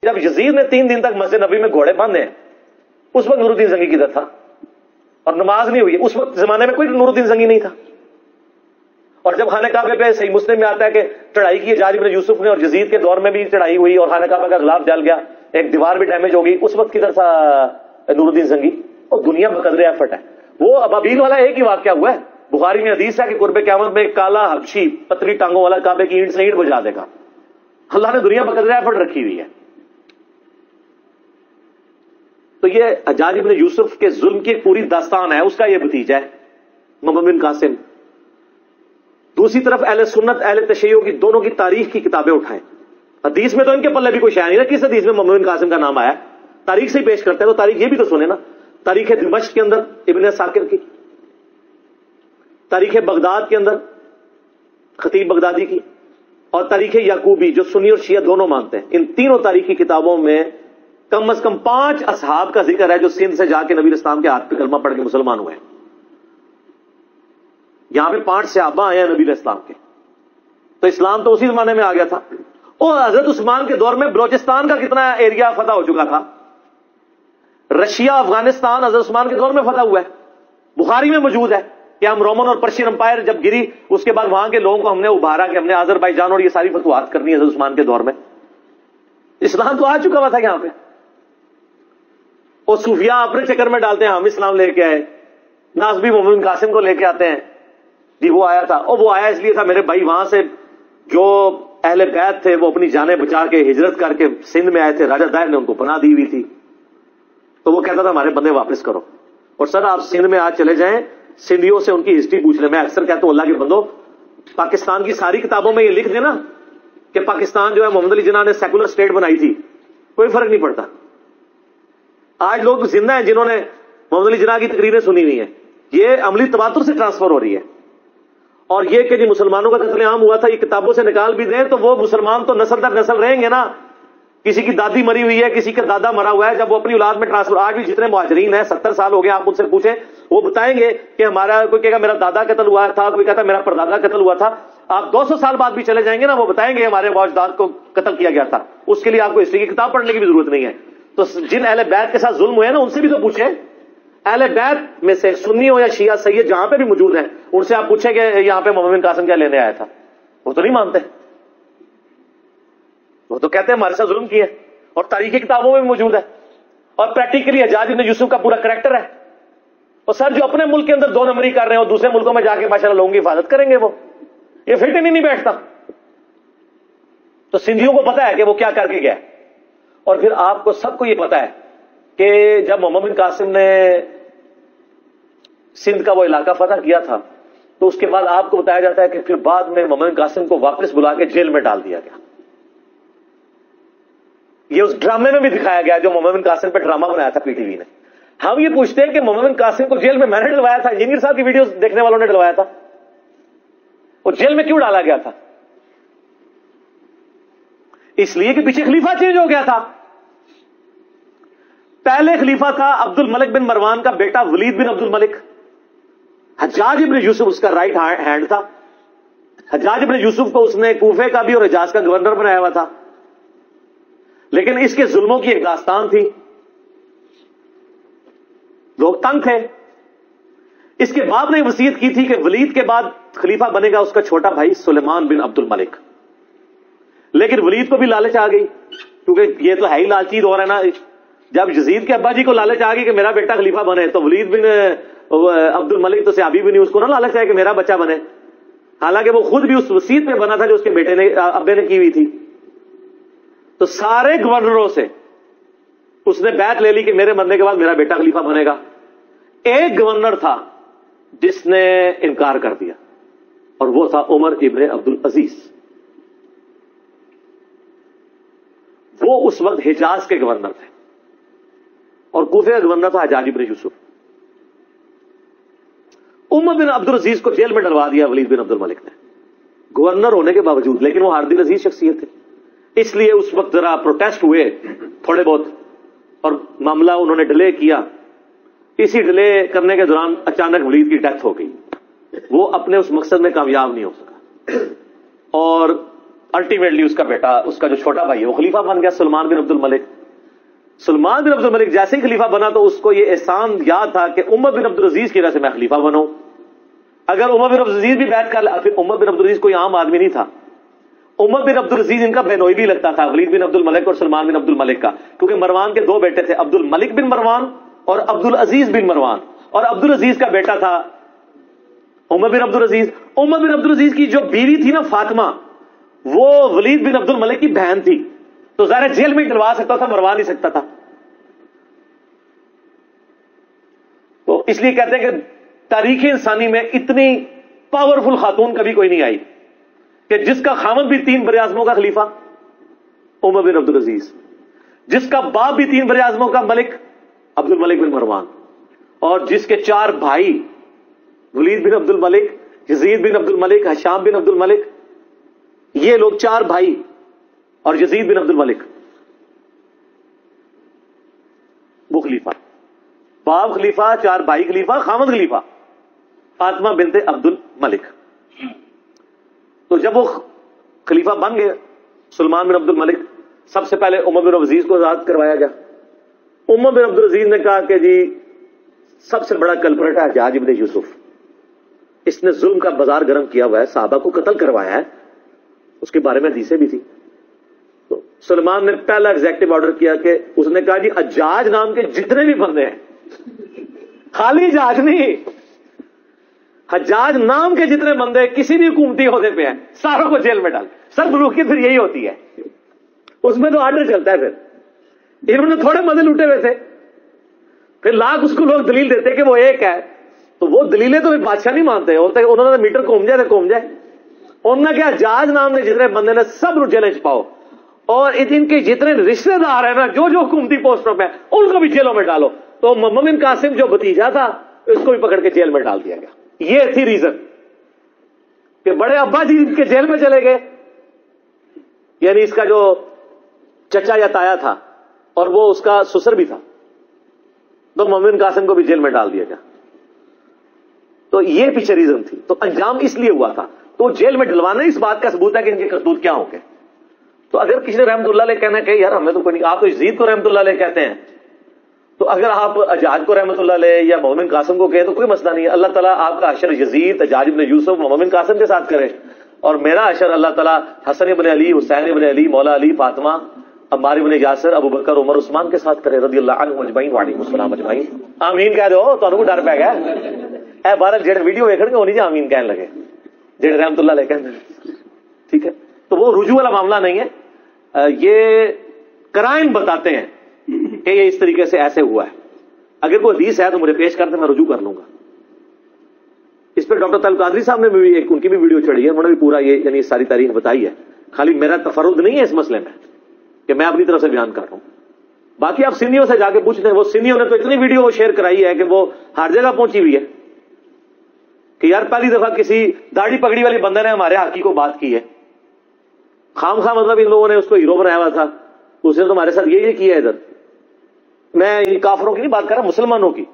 جب یزید نے 3 دن تک مسجد نبی میں گھوڑے باندھے اس وقت نور الدین زنگی کدھر تھا؟ اور نماز نہیں ہوئی اس وقت زمانے میں کوئی نور الدین زنگی نہیں تھا. اور جب خانہ کعبہ پہ صحیح مسلم میں آتا ہے کہ چڑھائی کی حجاج بن یوسف نے اور یزید کے دور میں بھی چڑھائی ہوئی اور خانہ کعبہ کا غلاف جل گیا, ایک دیوار بھی ڈیمیج ہو گئی, اس وقت کدھر تھا نور الدین زنگی؟ اور دنیا بقدر ایفٹ ہے. وہ ابابیل والا ایک ہی واقعہ ہوا ہے, بخاری میں حدیث ہے کہ قرب قیامت میں کالا حبشی پتلی ٹانگوں والا کعبے کی اینٹ سے اینٹ بجا دے گا. اللہ نے دنیا بقدر ایفٹ رکھی ہوئی ہے. تو یہ حجاج بن یوسف کے ظلم کی پوری داستان ہے, اس کا یہ بھتیجا ہے محمد بن قاسم. دوسری طرف اہل سنت اہل تشیع کی دونوں کی تاریخ کی کتابیں اٹھائیں. حدیث میں تو ان کے پلے بھی کوئی شے نہیں ہے, کس حدیث میں محمد بن قاسم کا نام آیا؟ تاریخ سے ہی پیش کرتے ہیں. تو تاریخ یہ بھی تو سنیں نا, تاریخ دمشق کے اندر ابن عساکر کی, تاریخ بغداد کے اندر خطیب بغدادی کی, اور تاریخ یعقوبی جو سنی اور شیعہ دونوں مانتے ہیں. ان تینوں تاریخی کتابوں میں کم از کم 5 اصحاب کا ذکر ہے جو سندھ سے جا کے نبی اسلام کے ہاتھ پہ کلمہ پڑھ کے مسلمان ہوئے ہیں. یہاں پہ 5 صحابہ آئے ہیں نبی اسلام کے. تو اسلام تو اسی زمانے میں آ گیا تھا. اور حضرت عثمان کے دور میں بلوچستان کا کتنا ایریا فتح ہو چکا تھا. رشیا افغانستان حضرت عثمان کے دور میں فتح ہوا ہے. بخاری میں موجود ہے کہ ہم رومن اور پرشین امپائر جب گری اس کے بعد وہاں کے لوگوں کو ہم نے ابھارا کہ ہم نے آذربائیجان اور یہ ساری فتوحات کرنی ہے حضرت عثمان کے دور میں. اسلام تو آ چکا ہوا تھا یہاں پہ. اور صوفیاء اپنے چکر میں ڈالتے ہیں ہم اسلام لے کے آئے, ناصبی محمد بن قاسم کو لے کے آتے ہیں جی وہ آیا تھا. اور وہ آیا اس لیے تھا میرے بھائی وہاں سے جو اہل بیت تھے وہ اپنی جانیں بچا کے ہجرت کر کے سندھ میں آئے تھے, راجہ دائر نے ان کو پناہ دی ہوئی تھی. تو وہ کہتا تھا ہمارے بندے واپس کرو. اور سر آپ سندھ میں آج چلے جائیں, سندھیوں سے ان کی ہسٹری پوچھ لیں. میں اکثر کہتا ہوں اللہ کے بندو پاکستان کی ساری کتابوں میں یہ لکھ دینا کہ پاکستان جو ہے محمد علی جناح نے سیکولر اسٹیٹ بنائی تھی, کوئی فرق نہیں پڑتا. آج لوگ زندہ ہیں جنہوں نے محمد علی جناح کی تقریریں سنی ہوئی ہیں. یہ عملی تواتر سے ٹرانسفر ہو رہی ہے. اور یہ کہ جی مسلمانوں کا قتل عام ہوا تھا یہ کتابوں سے نکال بھی دیں تو وہ مسلمان تو نسل در نسل رہیں گے نا. کسی کی دادی مری ہوئی ہے, کسی کا دادا مرا ہوا ہے, جب وہ اپنی اولاد میں ٹرانسفر. آج بھی جتنے مہاجرین ہیں 70 سال ہو گئے, آپ ان سے پوچھیں وہ بتائیں گے کہ ہمارا کوئی کہے گا میرا دادا قتل ہوا تھا, کوئی کہتا میرا پردادا قتل ہوا تھا. آپ 200 سال بعد بھی چلے جائیں گے نا, وہ بتائیں گے ہمارے اجداد کو قتل کیا گیا تھا. اس کے لیے آپ کو ہسٹری کی کتاب پڑھنے کی بھی ضرورت نہیں ہے. تو جن اہل بیت کے ساتھ ظلم ہوئے ہیں نا ان سے بھی تو پوچھیں. اہل بیت میں سے سنی ہو یا شیعہ سید جہاں پہ بھی موجود ہیں ان سے آپ پوچھیں کہ یہاں پہ محمد بن قاسم کیا لینے آیا تھا. وہ تو نہیں مانتے, وہ تو کہتے ہیں ہمارے ساتھ ظلم کیا. اور تاریخی کتابوں میں بھی موجود ہے. اور پریکٹیکلی حجاج بن یوسف کا پورا کریکٹر ہے. اور سر جو اپنے ملک کے اندر 2 نمبری کر رہے ہیں اور دوسرے ملکوں میں جا کے ماشاءاللہ لوگوں کی حفاظت کریں گے, وہ یہ فٹ نہیں بیٹھتا. تو سندھیوں کو پتا ہے کہ وہ کیا کر کے گیا. اور پھر آپ کو سب کو یہ پتا ہے کہ جب محمد بن قاسم نے سندھ کا وہ علاقہ فتح کیا تھا تو اس کے بعد آپ کو بتایا جاتا ہے کہ پھر بعد میں محمد بن قاسم کو واپس بلا کے جیل میں ڈال دیا گیا. یہ اس ڈرامے میں بھی دکھایا گیا جو محمد بن قاسم پہ ڈرامہ بنایا تھا پی ٹی وی نے. ہم یہ پوچھتے ہیں کہ محمد بن قاسم کو جیل میں نے ڈلوایا تھا, انجینئر صاحب کی ویڈیوز دیکھنے والوں نے ڈلوایا تھا, وہ جیل میں کیوں ڈالا گیا تھا؟ اس لیے کہ پیچھے خلیفہ چینج ہو گیا تھا. پہلے خلیفہ تھا عبد الملک بن مروان کا بیٹا ولید بن عبد الملک. حجاج ابن یوسف اس کا رائٹ ہینڈ تھا. حجاج ابن یوسف کو اس نے کوفے کا بھی اور حجاز کا گورنر بنایا ہوا تھا. لیکن اس کے ظلموں کی ایک داستان تھی, لوگ تنگ تھے. اس کے باپ نے وصیت کی تھی کہ ولید کے بعد خلیفہ بنے گا اس کا چھوٹا بھائی سلیمان بن عبد الملک. لیکن ولید کو بھی لالچ آ گئی, کیونکہ یہ تو ہے ہی لالچی دور ہے نا. جب یزید کے ابا جی کو لالچ آ گئی کہ میرا بیٹا خلیفہ بنے تو ولید بن عبد الملک تو صحابی بھی نہیں, اس کو نہ لالچ ہے کہ میرا بچہ بنے. حالانکہ وہ خود بھی اس وصیت میں بنا تھا جو اس کے بیٹے نے ابے نے کی ہوئی تھی. تو سارے گورنروں سے اس نے بیعت لے لی کہ میرے مرنے کے بعد میرا بیٹا خلیفہ بنے گا. ایک گورنر تھا جس نے انکار کر دیا اور وہ تھا عمر ابن عبد العزیز. وہ اس وقت حجاز کے گورنر تھے اور کوفے کا گورنر تھا حجاج ابن یوسف. عمر بن عبد العزیز کو جیل میں ڈلوا دیا ولید بن عبد الملک نے گورنر ہونے کے باوجود, لیکن وہ ہارد العزیز شخصیت تھے. اس لیے اس وقت ذرا پروٹیسٹ ہوئے تھوڑے بہت اور معاملہ انہوں نے ڈیلے کیا. اسی ڈیلے کرنے کے دوران اچانک ولید کی ڈیتھ ہو گئی. وہ اپنے اس مقصد میں کامیاب نہیں ہو سکا اور الٹیمیٹلی اس کا بیٹا، اس کا جو چھوٹا بھائی ہے وہ خلیفہ بن گیا، سلمان بن عبد الملک۔ سلمان بن عبد الملک جیسے ہی خلیفہ بنا تو اس کو یہ احسان یاد تھا کہ عمر بن عبد العزیز کی وجہ سے میں خلیفہ بنوں۔ اگر عمر بن عبد العزیز بھی بیٹھ کر، پھر عمر بن عبد العزیز کوئی عام آدمی نہیں تھا، عمر بن عبد العزیز ان کا بہنوئی بھی لگتا تھا، ولید بن عبد الملک اور سلمان بن عبد الملک کا، کیونکہ مروان کے دو بیٹے تھے، عبد الملک بن مروان اور عبد العزیز بن مروان، اور عبد العزیز کا بیٹا تھا عمر بن عبد العزیز۔ عمر بن عبد العزیز کی جو بیوی تھی نا فاطمہ، وہ ولید بن عبد الملک کی بہن تھی، تو ظاہر جیل میں ڈلوا سکتا تھا، مروا نہیں سکتا تھا۔ تو اس لیے کہتے ہیں کہ تاریخ انسانی میں اتنی پاورفل خاتون کبھی کوئی نہیں آئی کہ جس کا خامد بھی 3 براعظموں کا خلیفہ عمر بن عبد العزیز، جس کا باپ بھی 3 براعظموں کا ملک عبد الملک بن مروان، اور جس کے 4 بھائی ولید بن عبد الملک، یزید بن عبد الملک، ہشام بن عبد الملک، یہ لوگ 4 بھائی، اور یزید بن عبد الملک وہ خلیفہ، باپ خلیفہ، 4 بھائی خلیفہ، خامد خلیفہ فاطمہ بنت عبد الملک۔ تو جب وہ خلیفہ بن گئے سلمان بن عبد الملک، سب سے پہلے عمر بن عبد العزیز کو آزاد کروایا گیا۔ عمر بن عبد العزیز نے کہا کہ جی سب سے بڑا کلپریٹ ہے حجاج ابن یوسف، اس نے ظلم کا بازار گرم کیا ہوا ہے، صحابہ کو قتل کروایا ہے، اس کے بارے میں حدیثیں بھی تھی۔ تو سلمان نے پہلا ایگزیکٹو آرڈر کیا کہ اس نے کہا جی حجاج نام کے جتنے بھی بندے ہیں، خالی حجاج نہیں، حجاج نام کے جتنے بندے کسی بھی حکومتی عہدے پہ ہیں ساروں کو جیل میں ڈال۔ سر ملوکیت پھر یہی ہوتی ہے، اس میں تو آرڈر چلتا ہے۔ پھر انہوں نے تھوڑے مزے لوٹے ہوئے تھے، پھر لاکھ اس کو لوگ دلیل دیتے کہ وہ ایک ہے، تو وہ دلیلیں تو بادشاہ نہیں مانتے ہوتے، انہوں نے میٹر گھوم جائے تو گھوم جائے۔ انہوں نے کیا حجاج نام کے جتنے بندے نے سب جیلیں چھپاؤ، اور ان کے جتنے رشتے دار ہیں نا جو جو حکومتی پوسٹوں پہ ان کو بھی جیلوں میں ڈالو۔ تو محمد بن قاسم جو بھتیجا تھا اس کو بھی پکڑ کے جیل میں ڈال دیا گیا۔ یہ تھی ریزن کہ بڑے ابا جی کے جیل میں چلے گئے، یعنی اس کا جو چچا یا تایا تھا اور وہ اس کا سسر بھی تھا، تو محمد بن قاسم کو بھی جیل میں ڈال دیا گیا۔ تو یہ پیچھے ریزن تھی، تو انجام اس لیے ہوا تھا۔ تو جیل میں ڈلوانا اس بات کا ثبوت ہے کہ ان کے کرتوت کیا ہوں گے۔ تو اگر کسی نے رحمت اللہ علیہ کہنا کہ یار ہمیں تو کوئی نہیں، آپ تو یزید کو رحمت اللہ علیہ کہتے ہیں، تو اگر آپ حجاج کو رحمت اللہ علیہ یا محمد بن قاسم کو کہیں تو کوئی مسئلہ نہیں ہے، اللہ تعالیٰ آپ کا حشر یزید، حجاج بن یوسف، محمد بن قاسم کے ساتھ کرے، اور میرا حشر اللہ تعالیٰ حسن بن علی، حسین بن علی، مولا علی، فاطمہ، عمار بن یاسر، ابو بکر، عمر، عثمان کے ساتھ کرے رضی اللہ عنہم اجمعین وعلیکم السلام اجمعین۔ آمین کہہ دو، تو کو ڈر پہ گیا اے بارہ جڑے ویڈیو ویکھن گے وہ نہیں جی آمین کہنے لگے جڑے رحمت اللہ علیہ کہنے، ٹھیک ہے۔ تو وہ رجوع والا معاملہ نہیں ہے، یہ کرائم بتاتے ہیں کہ یہ اس طریقے سے ایسے ہوا ہے۔ اگر کوئی حدیث ہے تو مجھے پیش کرتے، میں رجوع کر لوں گا۔ اس پہ ڈاکٹر طالب قادری صاحب نے بھی ان کی بھی ویڈیو چڑھی ہے، انہوں نے بھی پورا یہ یعنی ساری تاریخ بتائی ہے۔ خالی میرا تفرد نہیں ہے اس مسئلے میں کہ میں اپنی طرف سے بیان کر رہا ہوں، باقی آپ سنیوں سے جا کے پوچھ لیں، وہ سنیوں نے تو اتنی ویڈیو شیئر کرائی ہے کہ وہ ہر جگہ پہنچی ہوئی ہے کہ یار پہلی دفعہ کسی داڑھی پگڑی والے بندے نے ہمارے حقی کو بات کی ہے، خام خواہ مطلب ان لوگوں نے اس کو ہیرو بنایا ہوا تھا، اس نے تو ہمارے ساتھ یہ کیا ہے۔ ادھر میں کافروں کی نہیں بات کر رہا، مسلمانوں کی۔